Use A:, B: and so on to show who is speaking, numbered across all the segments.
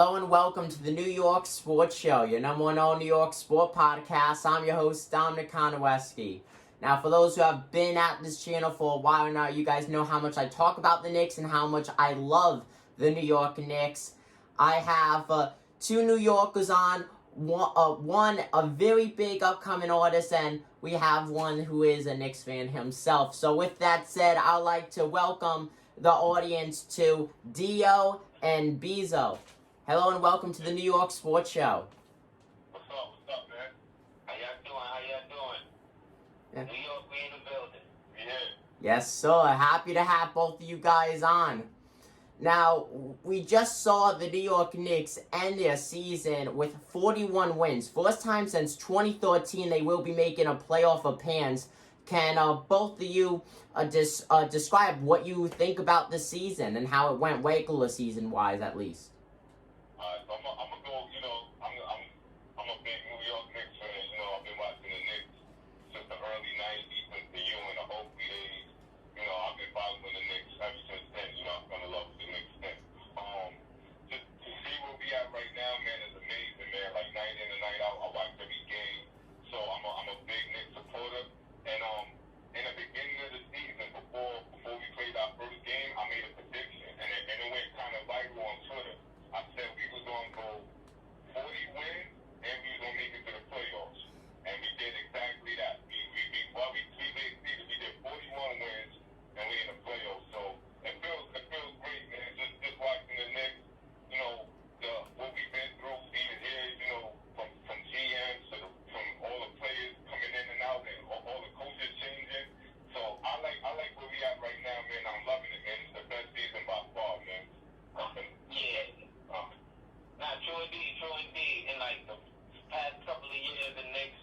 A: Hello and welcome to the New York Sports Show, your number one all New York sport podcast. I'm your host, Dominic Konowski. Now, for those who have been at this channel for a while now, you guys know how much I talk about the Knicks and how much I love the New York Knicks. I have two New Yorkers on, one a very big upcoming artist, and we have one who is a Knicks fan himself. So with that said, I'd like to welcome the audience to Dio and Bezo. Hello and welcome to the New York Sports Show.
B: What's up, man? How y'all doing?
A: Yeah.
B: New York, we in the building. Yeah.
A: Yes, sir. Happy to have both of you guys on. Now, we just saw the New York Knicks end their season with 41 wins. First time since 2013 they will be making a playoff appearance. Can both of you describe what you think about the season and how it went regular season-wise, at least?
B: So I'm gonna go. I'm a big New York Knicks fan. I've been watching the Knicks since the early '90s, since the U and the Oakley days. I've been following the Knicks ever since then. I fell in love with the Knicks then. To see where we at right now, man, is amazing, man. Like night in and night out, I watch every game. So I'm a big Knicks supporter. And in the beginning of the season, before we played our first game, I made a prediction, and it went kind of viral on Twitter. I said we was going to go 40 wins and we was going to make it to the playoffs. And we did exactly that. We did 41 wins and we in the playoffs. So it feels great, man. Just watching the Knicks, what we've been through even here, from GMs from all the players coming in and out and all the coaches changing. So I like where we at right now, man. I'm loving it, man. It's the best season by far, man. Yeah. True indeed. In like the past couple of years, the Knicks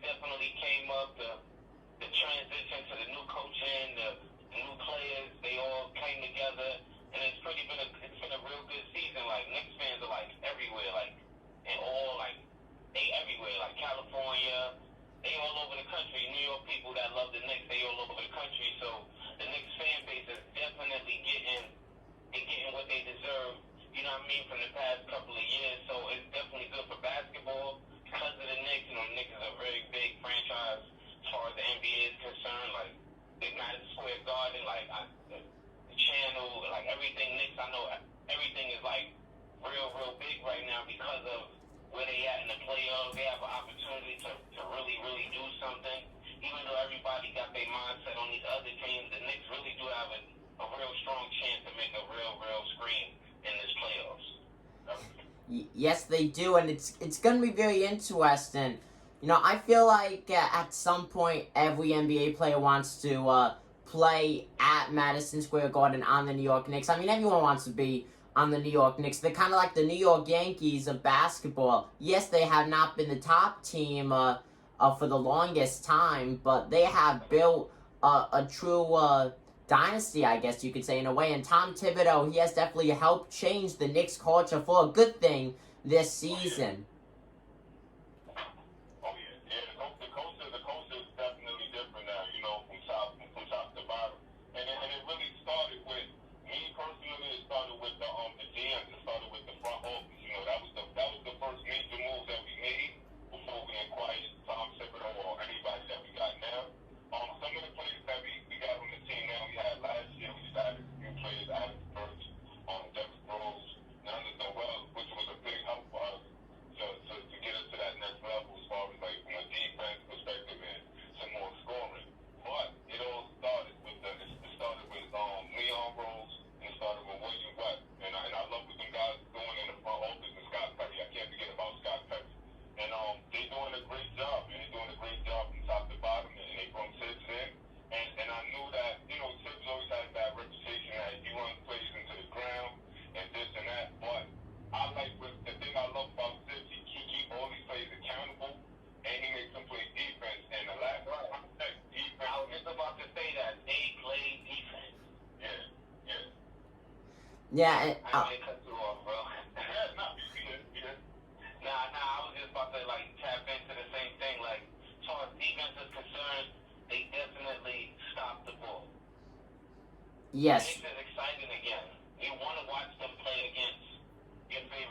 B: definitely came up. The transition to the new coaching, the new players, they all came together, and it's been a real good season. Like Knicks fans are like everywhere, they everywhere, like California, they all over the country. New York people that love the Knicks, they all over the country. So the Knicks fan base is definitely getting what they deserve. From the past couple of years. So it's definitely good for basketball because of the Knicks. The Knicks is a very big franchise as far as the NBA is concerned. Like, the Madison Square Garden, the channel, everything Knicks, I know everything is real big right now because of where they at in the playoffs. They have an opportunity to really, really do something. Even though everybody got their mindset on these other teams, the Knicks really do have a real strong chance to make a real scream in this playoffs.
A: Yes, they do, and it's going to be very interesting. I feel like at some point every NBA player wants to play at Madison Square Garden on the New York Knicks. I mean, everyone wants to be on the New York Knicks. They're kind of like the New York Yankees of basketball. Yes, they have not been the top team for the longest time, but they have built a true dynasty, I guess you could say, in a way. And Tom Thibodeau, he has definitely helped change the Knicks culture for a good thing this season.
B: Oh yeah. The culture is definitely different now. From top to bottom, and it really started with me personally. It started with the GMs. It started with the front office. That was the first major move that we made before we acquired Tom Thibodeau or anybody that we got now. Some of the players that we got on the team now, we had last year, we just added a few players, Alex Burks, Derrick Rose, none of them well, which was a big help for us to get us to that next level as far as from a defense perspective and some more scoring. But it all started with Leon Rose and it started with William West. And I love what them guys doing in the front office and Scott Perry. I can't forget about Scott Perry. And they doing a great job, man. They're doing a great job from top to bottom, and they brought Tibbs in. And I knew that, Tibbs always had that reputation that he runs plays into the ground and this and that. But the thing I love about Tibbs, he keep all these players accountable, and he makes them play defense. And the last time I checked, defense. I was just about to say that they play defense.
A: Yeah.
B: I may cut you off, bro. I was just about to tap into the same thing. As far as defense is concerned, they definitely stopped the ball.
A: Yes.
B: It makes it exciting again. You want to watch them play against your favorite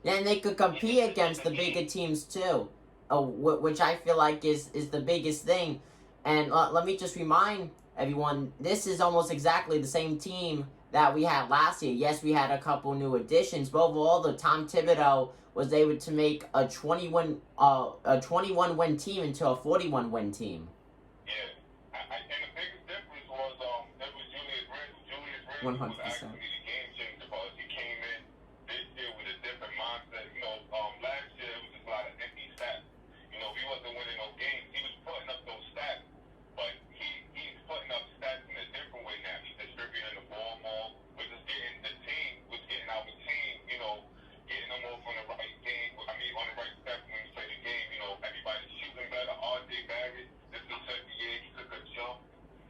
A: And they could compete against the bigger teams too, which I feel like is the biggest thing. And let me just remind everyone, this is almost exactly the same team that we had last year. Yes, we had a couple new additions, but overall, the Tom Thibodeau was able to make a 21 win team into a 41 win team.
B: Yeah, and the biggest difference was it was Julius Randle. Julius Randle was
A: 100%.
B: actually the game changer because he came in this year with a different mindset. Last year it was just a lot of empty stats. He wasn't winning no games. He was putting up those stats, but he's putting up stats in a different way now. He's distributing the ball more. We're just getting our team, getting them off on the right game. I mean, on the right step when we play the game. Everybody's shooting better. RJ Barrett, this is the second year he took a jump.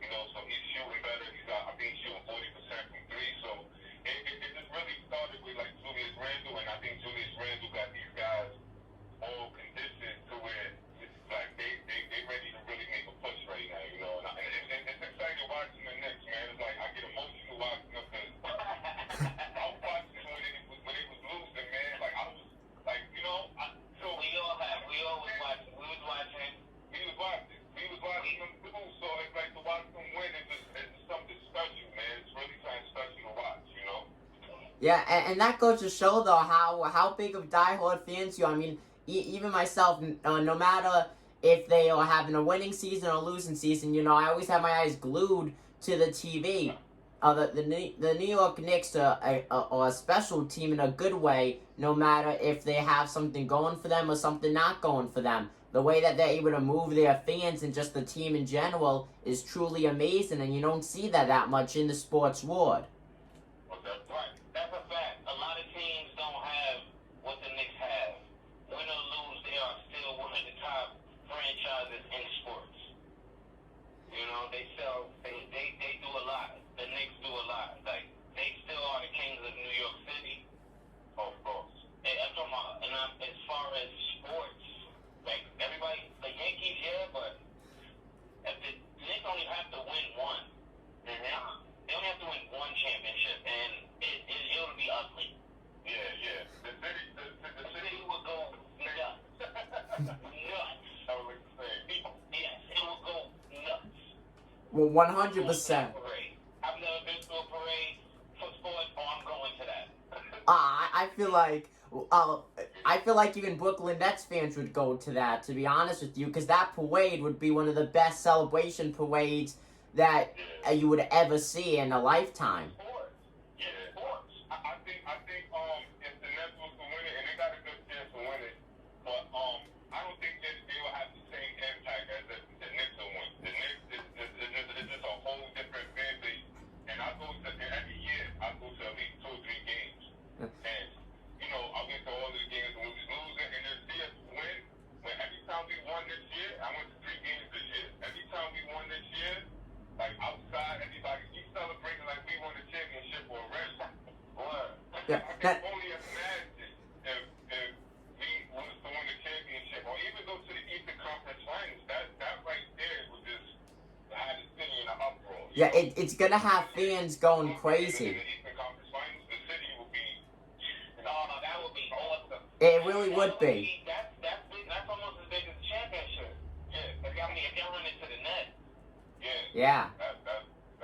B: So he's shooting better. I think he's shooting 40% from three. So it just really started with like Julius Randle, and I think Julius Randle got these guys all conditioned to where it's like they ready to really make a push right now. And it's exciting watching the Knicks, man. It's like I get emotional watching them because I was watching them when they was losing, man. Like I was like, so we was watching them too. So it's like to watch them win. It's something special, man. It's really something special to watch.
A: Yeah, and that goes to show though how big of diehard fans you are. I mean, even myself, no matter if they are having a winning season or a losing season, I always have my eyes glued to the TV. The New York Knicks are a special team in a good way, no matter if they have something going for them or something not going for them. The way that they're able to move their fans and just the team in general is truly amazing, and you don't see that much in the sports world.
B: Right. That's a fact. A lot of teams don't have what the Knicks have. Win or lose, they are still one of the top franchises in sports. They do a lot. The Knicks do a lot. Like, they still are the kings of New York City. Of course. I'm talking about, as far as sports, like, everybody, the Yankees, yeah, but if the Knicks only have to win one. Mm-hmm. They only have to win one championship, and it'll be ugly. Yeah. The city will go nuts. Nuts. I would like to say. Yes, it will go nuts.
A: Well, 100%.
B: I've never been to a parade for sports. I'm going to that.
A: I feel like even Brooklyn Nets fans would go to that, to be honest with you, because that parade would be one of the best celebration parades that you would ever see in a lifetime.
B: Yeah, sports. I think if the Nets was to win it, and they got a good chance to win it, but I don't think that they will have the same impact as the Knicks will win. The Knicks is just a whole different fan base, and every year I go to at least 2 or 3 games, and I went to all of the games when we was losing, and this year when every time we won this year, I went to 3 games this year. Every time we won this year, like outside, everybody keep celebrating like we won the championship or a red.
A: Yeah,
B: I can only imagine if we was to win the championship or even go to the Eastern Conference Finals. That right there would just have the city in an uproar.
A: Yeah, it's gonna have fans going crazy.
B: In the Eastern Conference Finals, the city will be. That would be awesome.
A: It really would be.
B: That's almost as big as the championship. Yeah, if y'all run into the net.
A: Yeah.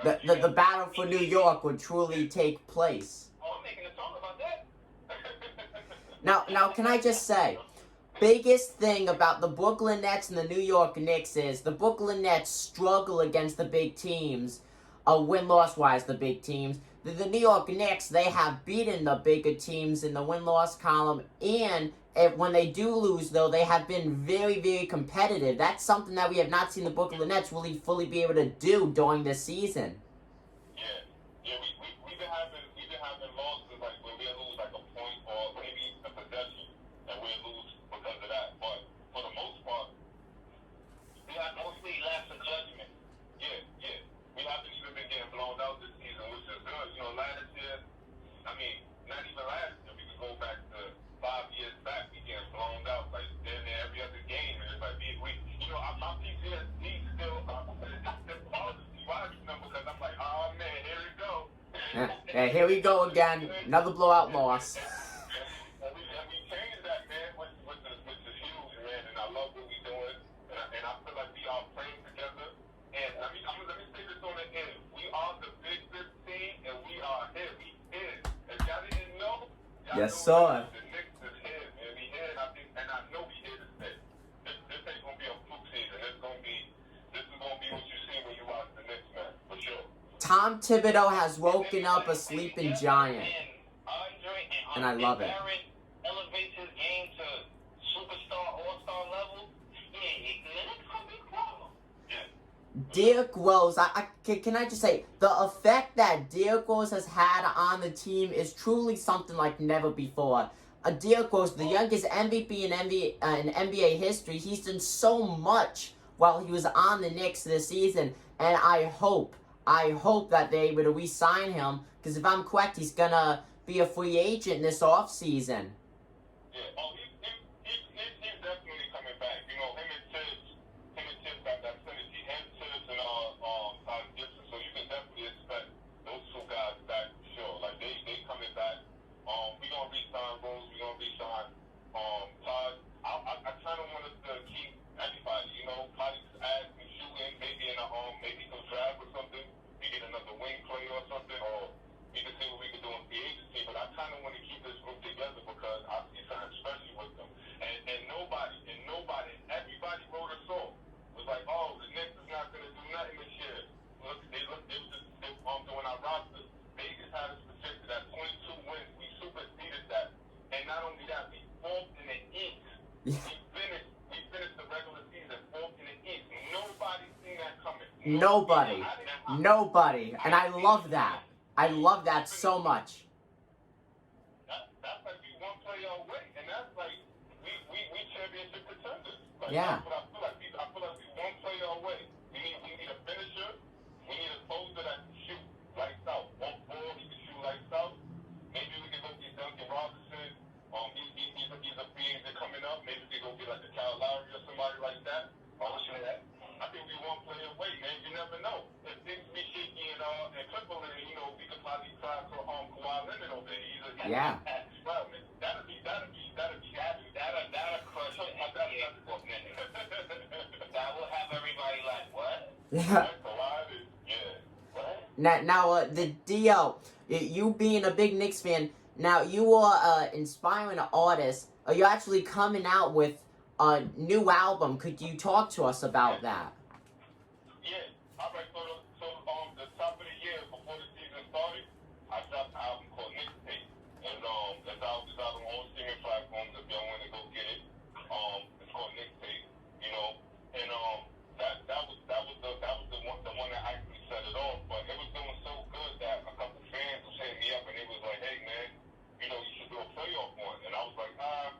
A: The battle for New York would truly take place.
B: Oh, I'm making a song about that.
A: Now, can I just say, biggest thing about the Brooklyn Nets and the New York Knicks is the Brooklyn Nets struggle against the big teams, win-loss wise, the big teams. The New York Knicks, they have beaten the bigger teams in the win-loss column, and when they do lose, though, they have been very, very competitive. That's something that we have not seen the Brooklyn Nets really fully be able to do during this season.
B: Yeah, we've been having losses like where we'll lose like a point or maybe a possession, and we'll lose because of that. But for the most part, we have mostly lapse in judgment. Yeah. We haven't even been getting blown out this season, which is good. Last year, I mean, not even last year, we could go back to 5 years back, we getting blown out like every other game, and it's like my PTSD still bothers me watching them because I'm like, oh man, here we go.
A: Yeah, here we go again, another blowout loss.
B: And we
A: Yes, sir.
B: The Knicks is here, man. We here, and I know we here to stay. This ain't gonna be a fluke season. This is gonna be what you see when you watch the Knicks, man, for sure.
A: Tom Thibodeau has woken up a sleeping giant, and I love it.
B: Elevates his game to superstar, all-star level. Yeah, the Knicks gonna be a problem.
A: Derrick Rose, can I just say, the effect that Derrick Rose has had on the team is truly something like never before. Derrick Rose, the youngest MVP in NBA history, he's done so much while he was on the Knicks this season, and I hope that they would re-sign him, because if I'm correct, he's gonna be a free agent this offseason.
B: Yeah, he's definitely coming back. You know, him and Tibbs got that synergy. Him, Tibbs, and Todd Gibson. So you can definitely expect those two guys back for sure. Like they coming back. We gonna re-sign Rose. We gonna re-sign Todd. I kind of wanted to keep everybody. You know, probably just add some shooting, maybe in a maybe some draft or something. We get another wing player or something, or we can see what we can do in free agency. But I kind of want to keep this group together because I see something special with them. And nobody, everybody wrote us off. It was like, oh, the Knicks is not going to do nothing this year. Look, they was just doing our roster. Vegas had us projected at 22 wins. We superseded that. And not only that, we fourth in the East.
A: Yeah.
B: We finished the regular season fourth in the East. Nobody seen that coming.
A: Nobody. And I love that. I love that so much.
B: That's like we one player away, and that's like we championship contenders. Like,
A: Yeah.
B: That's what I feel like. I feel like we one player away. We need a finisher. We need a poster that can shoot lights out. One ball, he can shoot lights out. Maybe we can go get Duncan Robinson. He's a free agent coming up. Maybe we can go get like a Kyle Lowry or somebody like that. I think we one player away, man. You never know. If things be shaky and Clipperland, you know, we could probably try to Kawhi Leonard over there.
A: Yeah.
B: Well, man, that'll crush the NBA. That will have everybody like, what?
A: Yeah. Now, the Dio, you being a big Knicks fan, now you are inspiring artist. Are you actually coming out with a new album? Could you talk to us about that?
B: Yeah. All right. So the top of the year before the season started, I dropped an album called Knicks Tape, and it's out on all streaming platforms if y'all want to go get it. It's called Knicks Tape, you know, and that was the one that actually set it off. But it was doing so good that a couple fans was hitting me up and they was like, hey man, you know, you should do a playoff one. And I was like, I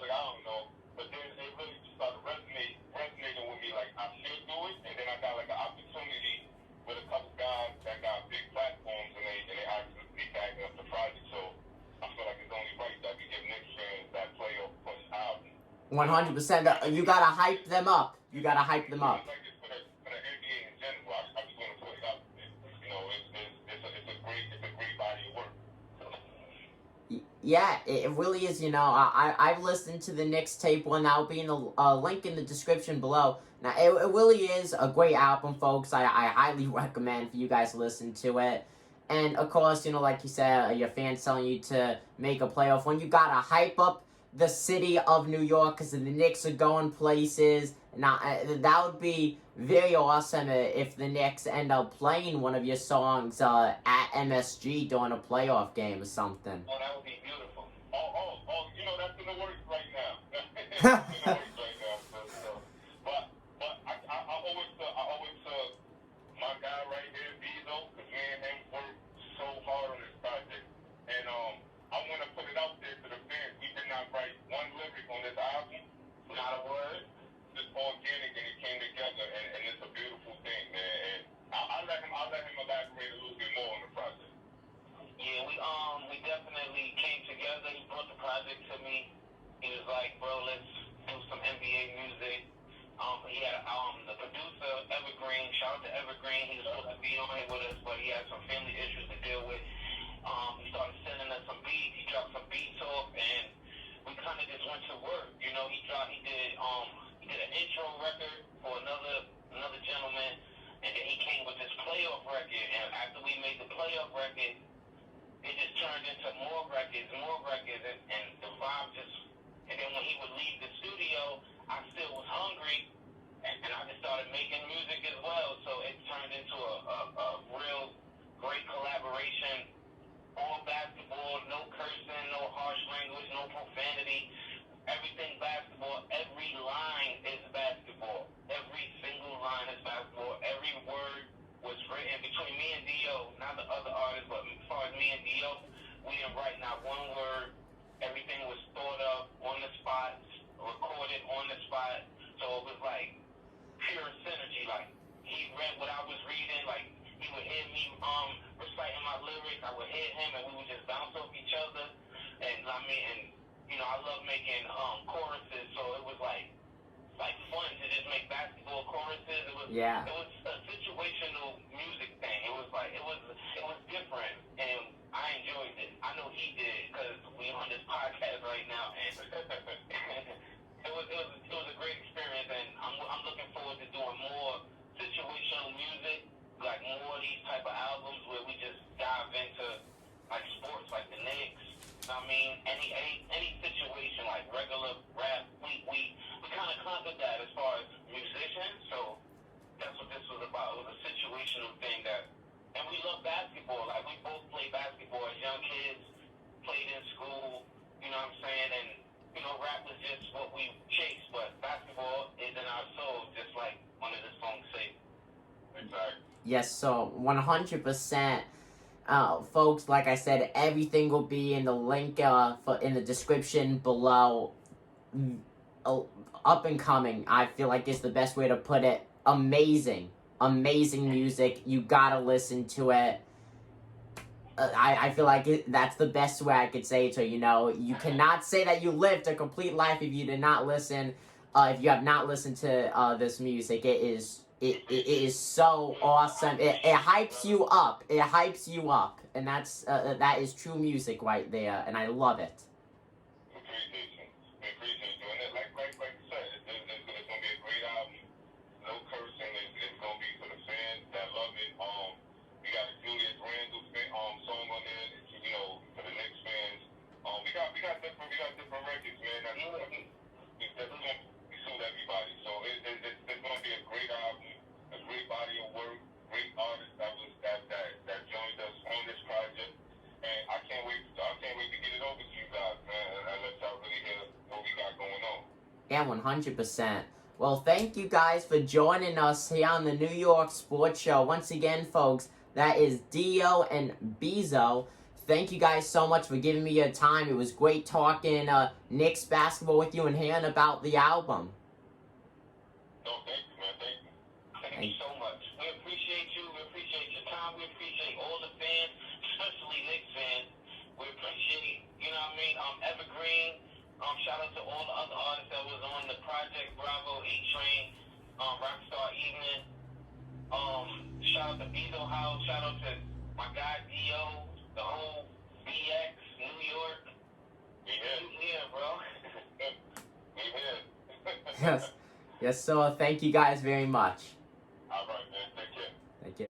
B: don't know. But then it really just started resonating with me, like I should do it. And then I got like an opportunity with a couple guys that got big platforms, and they actually backing up the project. So I feel like it's only right that we give Knicks fans that playoff push album.
A: 100%. You gotta hype them up.
B: Like it's for the NBA in general. I just want to put it out. You know, it's a great body of work.
A: Yeah, it really is. You know, I've listened to the Knicks tape one. That will be in the link in the description below. Now, it really is a great album, folks. I highly recommend for you guys to listen to it. And, of course, you know, like you said, your fans telling you to make a playoff one. You got to hype up the city of New York because the Knicks are going places. Now, that would be very awesome if the Knicks end up playing one of your songs at MSG during a playoff game or something.
B: Oh, that would be beautiful. Oh, you know, that's in the works right now. That's in the works right now. But I always my guy right here, Bezo, because me and him worked so hard on this project. And I want to put it out there to the fans. We did not write one lyric on this album, not a word. Just organic, and it came together, and it's a beautiful thing, man. And I'll let him elaborate a little bit more on the project. Yeah, we definitely came together. He brought the project to me. He was like, bro, let's do some NBA music. He had the producer Evergreen. Shout out to Evergreen. He was supposed to be on here with us, but he had some family issues to deal with. He started sending us some beats. He dropped some beats off, and we kind of just went to work. You know, he did an intro record for another gentleman, and then he came with this playoff record. And after we made the playoff record,
C: it just turned into more records, and the vibe just. And then when he would leave the studio, I still was hungry, and I just started making music as well. So it turned into a real great collaboration. All basketball, no cursing, no harsh language, no profanity. Everything basketball. Every line is basketball. Every single line is basketball. Every word was written between me and Dio, not the other artists, but as far as me and Dio, we didn't write not one word. Everything was thought of on the spot, recorded on the spot. So it was like pure synergy. Like he read what I was reading. Like he would hear me reciting my lyrics. I would hear him, and we would just bounce off each other. And I mean, and you know, I love making choruses. So it was like fun to just make basketball choruses. It was
A: Yeah.
C: It was a situational music thing. It was like it was different, and I enjoyed it. I know he did because we on this podcast right now, and it was a great experience. And I'm looking forward to doing more situational music, like more of these type of albums where we just dive into like sports, like the Knicks. I mean, any situation like regular rap, we kind of conquered that as far as musicians. So that's what this was about. It was a situational thing and we love basketball. Like we both played basketball as young kids, played in school. You know what I'm saying? And you know, rap was just what we chased, but basketball is in our souls, just like one of the songs say.
B: Exactly.
A: Yes, so 100%. Folks, like I said, everything will be in the link in the description below. Up and coming, I feel like is the best way to put it. Amazing music. You gotta listen to it. I feel like that's the best way I could say it to you. Know, you cannot say that you lived a complete life if you did not listen. If you have not listened to this music, it is so awesome. It hypes you up. It hypes you up, and that is true music right there, and I love it.
B: We appreciate you. And like you said, it's going to be a great album. No cursing. It's going to be for the fans that love it. We got a Julius Randle song on there. You know, for the Knicks fans. We got different records, man. That's going to suit everybody. So it's going to be a great album, a great body of work, great artists that joined us on this project. And I can't wait to get it over to you guys, man, and let y'all really hear what we got going on.
A: Yeah, 100%. Well, thank you guys for joining us here on the New York Sports Show. Once again, folks, that is Dio and Bezo. Thank you guys so much for giving me your time. It was great talking Knicks basketball with you and hearing about the album.
B: No, thank you, man. Thank you.
C: Thank you so much. We appreciate you. We appreciate your time. We appreciate all the fans, especially Knicks fans. We appreciate, you know what I mean, Evergreen. Shout out to all the other artists that was on the Project Bravo, A-Train, Rockstar Evening. Shout out to Bezo House. Shout out to my guy Dio, the whole BX, New York.
B: We here,
C: bro.
B: We here.
A: Yes, so thank you guys very much.